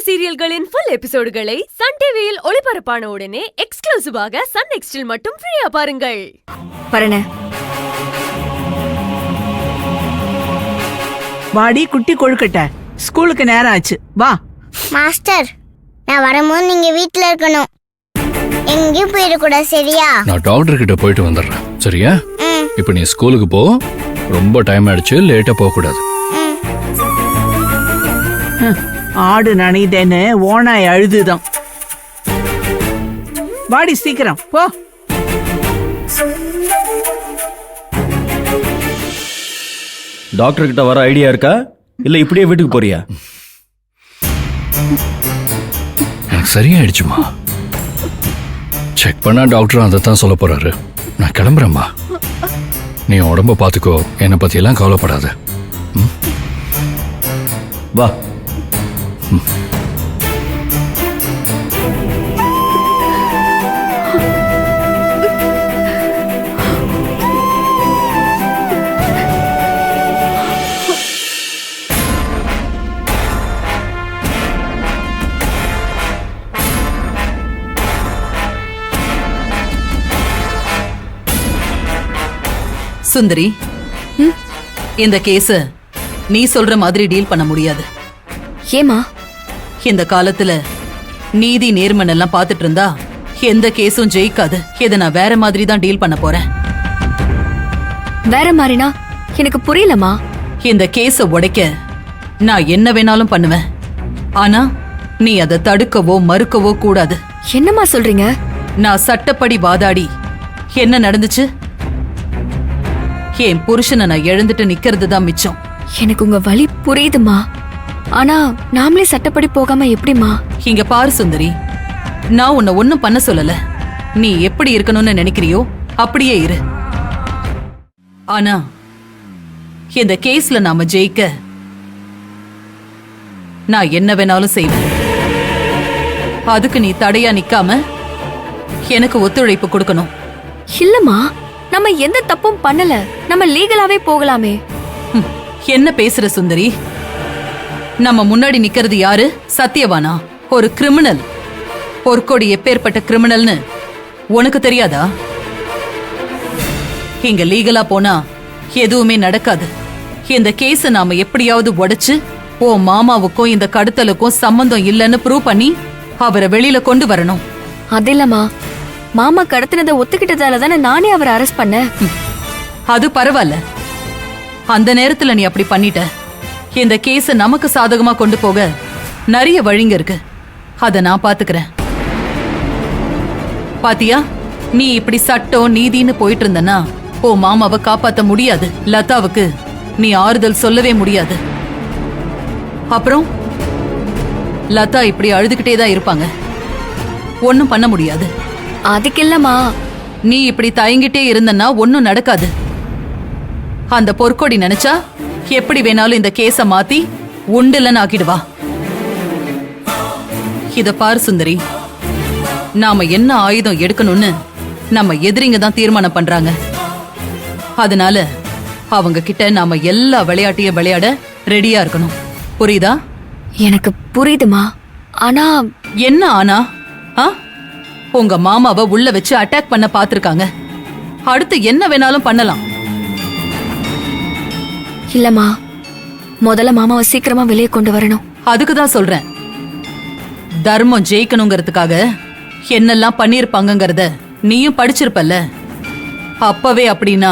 சீரியல்களின் full எபிசோடுகளை Sun டிவியில் ஒளிபரப்பான உடனே எக்ஸ்க்ளூசிவாக சன் நெக்ஸ்டில் மட்டும் ஃப்ரீயா பாருங்கள். பரண வாடி குட்டி கொழுக்கட்ட, ஸ்கூலுக்கு நேரம் ஆச்சு, வா. மாஸ்டர், நான் வரும்போது நீங்க வீட்ல இருக்கணும், எங்கேயும் போயிடக்கூடாது, சரியா? நான் டாக்டர் கிட்ட போயிட்டு வந்துடுறேன், சரியா? இப்ப நீ ஸ்கூலுக்கு போ, ரொம்ப டைம் ஆயிடுச்சு, லேட்டா போக கூடாது. ஆடு நனைதேன்னு ஓனாய் அழுதுதான். வாடி சீக்கிரம் போ. டாக்டர் கிட்ட வர ஐடியா இருக்கா இல்ல இப்படியே வீட்டுக்கு போறியா? எனக்கு சரியாயிடுச்சுமா. செக் பண்ணா டாக்டர் அதைத்தான் சொல்ல போறாரு. நான் கிளம்புறேம்மா. நீ உடம்ப பாத்துக்கோ, என்னை பத்தி எல்லாம் கவலைப்படாத. வா. சுந்தரி, இந்த கேஸ நீ சொல்ற மாதிரி டீல் பண்ண முடியாது. ஏமா? இந்த காலத்துல நீதி நேர்மன் எல்லாம் பாத்துட்டு இருந்தா எந்த கேஸும் ஜெயிக்காது. இத நான் வேற மாதிரி தான் டீல் பண்ண போறேன். வேற மாதிரினா எனக்கு புரியலமா. இந்த கேஸ உடைக்க நான் என்ன வேணாலும் பண்ணுவேன். ஆனா நீ அதை தடுக்கவோ மறுக்கவோ கூடாது. என்னமா சொல்றீங்க? நான் சட்டப்படி வாதாடி என்ன நடந்துச்சு? என் புருஷனை நான் எழுந்துட்டு நிக்கிறது தான் மிச்சம். எனக்கு உங்க வலி புரியுதுமா. ஆனா நாமளே சட்டப்படி போகாம எப்படிமா? இங்க பாரு சுந்தரி, நான் உன்னை ஒன்னும் பண்ண சொல்லல. நீ எப்படி இருக்கணும்னு நினைக்கிறியோ அப்படியே இரு. ஆனா இந்த கேஸ்ல நாம ஜெயிக்க நான் என்ன வேணாலும் செய்வேன். அதுக்கு நீ தடையா நிக்காம எனக்கு ஒத்துழைப்பு கொடுக்கணும். இல்லம்மா, நம்ம எந்த தப்பும் பண்ணல. நம்ம லீகலாவே போகலாமே. என்ன பேசுற சுந்தரி? நம்ம முன்னாடி நிக்கிறது யாரு? சத்தியவானா? ஒரு கிரிமினல். பொற்கொடி எப்பேற்பட்ட கிரிமினல்னு உனக்கு தெரியாதா? இங்க லீகலா போனா எதுவுமே நடக்காது. இந்த கேஸ நாம எப்படியாவது உடைச்சு ஓ மாமாவுக்கும் இந்த கடத்தலுக்கும் சம்பந்தம் இல்லைன்னு ப்ரூவ் பண்ணி அவரை வெளியில கொண்டு வரணும். அது இல்லம்மா, மாமா கடத்தினதை ஒத்துக்கிட்டதால தானே நானே அவரை அரெஸ்ட் பண்ணேன். அது பரவாயில்ல. அந்த நேரத்துல நீ அப்படி பண்ணிட்ட. இந்த கேஸ நமக்கு சாதகமா கொண்டு போக நிறைய வழிங்க இருக்கு. அத நான் பாத்துக்கிறேன். பாத்தியா, நீ இப்படி சட்டம் நீதின்னு போயிட்டு இருந்தனா ஓ மாமாவை காப்பாத்த முடியாது. லதாவுக்கு நீ ஆறுதல் சொல்லவே முடியாது. அப்புறம் லதா இப்படி அழுதுகிட்டே தான் இருப்பாங்க. ஒன்னும் பண்ண முடியாது. அதுக்கு இல்லம்மா, நீ இப்படி தயங்கிட்டே இருந்தன்னா ஒன்னும் நடக்காது. அந்த பொற்கொடி நினைச்சா எப்படி வேணாலும் இந்த கேஸ மாத்தி உண்டுலன்னு ஆக்கிடுவா. இத பாரு சுந்தரி, நாம என்ன ஆயுதம் எடுக்கணும்னு நம்ம எதிரிங்க தான் தீர்மானம் பண்றாங்க. அதனால அவங்க கிட்ட நாம எல்லா விளையாட்டையும் விளையாட ரெடியா இருக்கணும். புரியுதா? எனக்கு புரியுதுமா. ஆனா என்ன ஆனா? உங்க மாமாவை உள்ள வச்சு அட்டாக் பண்ண பாத்துருக்காங்க. அடுத்து என்ன வேணாலும் பண்ணலாம். இல்லம்மா, முதல்ல மாமாவை சீக்கிரமா வெளியே கொண்டு வரணும். அதுக்குதான் சொல்றேன். தர்மம் ஜெயிக்கணுங்கிறதுக்காக என்னெல்லாம் பண்ணிருப்பாங்கங்கறத நீயும் படிச்சிருப்பல்ல. அப்பவே அப்படின்னா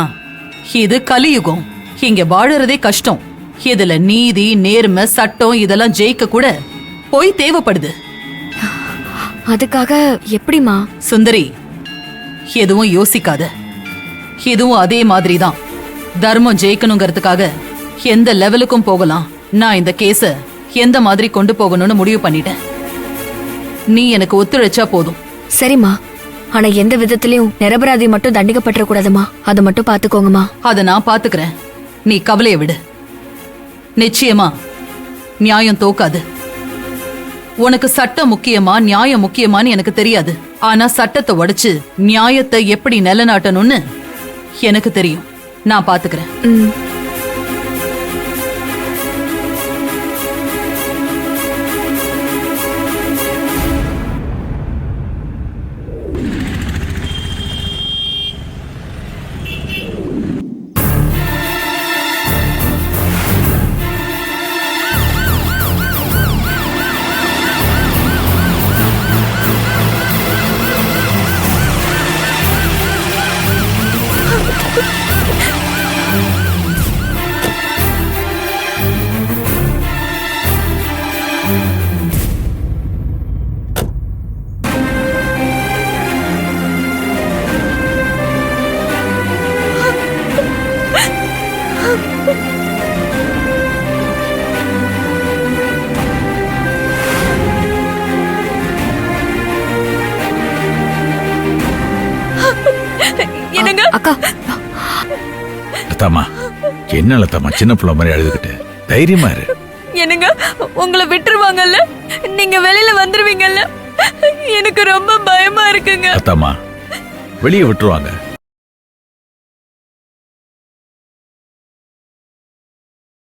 இது கலியுகம். இங்க வாழறதே கஷ்டம். இதுல நீதி நேர்மை சட்டம் இதெல்லாம் ஜெயிக்க கூட போய் தேவைப்படுது. அதுக்காக எப்படிமா? சுந்தரி, எதுவும் யோசிக்காத. இதுவும் அதே மாதிரி தான். தர்மம் ஜெயிக்கணுங்கிறதுக்காக எந்த லெவலுக்கும் போகலாம். நான் இந்த கேஸ எந்த மாதிரி கொண்டு போகணும்னு முடிவு பண்ணிட்டேன். நீ எனக்கு ஒத்துழைச்சா போதும். சரிம்மா, ஆனா எந்த விதத்திலயும் நிரபராதி மட்டும் தண்டிக்கப்பட்ட கூடாதுமா. அதை மட்டும் பாத்துக்கோங்கம்மா. அத நான் பாத்துக்கிறேன். நீ கவலைய விடு. நிச்சயமா நியாயம் தோக்காது. உனக்கு சட்டம் முக்கியமா நியாயம் முக்கியமான்னு எனக்கு தெரியாது. ஆனா சட்டத்தை உடைச்சு நியாயத்தை எப்படி நிலைநாட்டணும்னு எனக்கு தெரியும். நான் பாத்துக்கிறேன். என்னங்க அக்கா லதாமா என்ன லதாமா சின்ன பிள்ளை மாதிரி அழுதுகிட்டு தைரியமா இரு. என்னங்க உங்களை விட்டுருவாங்கல்ல, நீங்க வெளியில வந்துருவீங்கல்ல, எனக்கு ரொம்ப பயமா இருக்குங்க. லதாமா வெளியே விட்டுருவாங்க.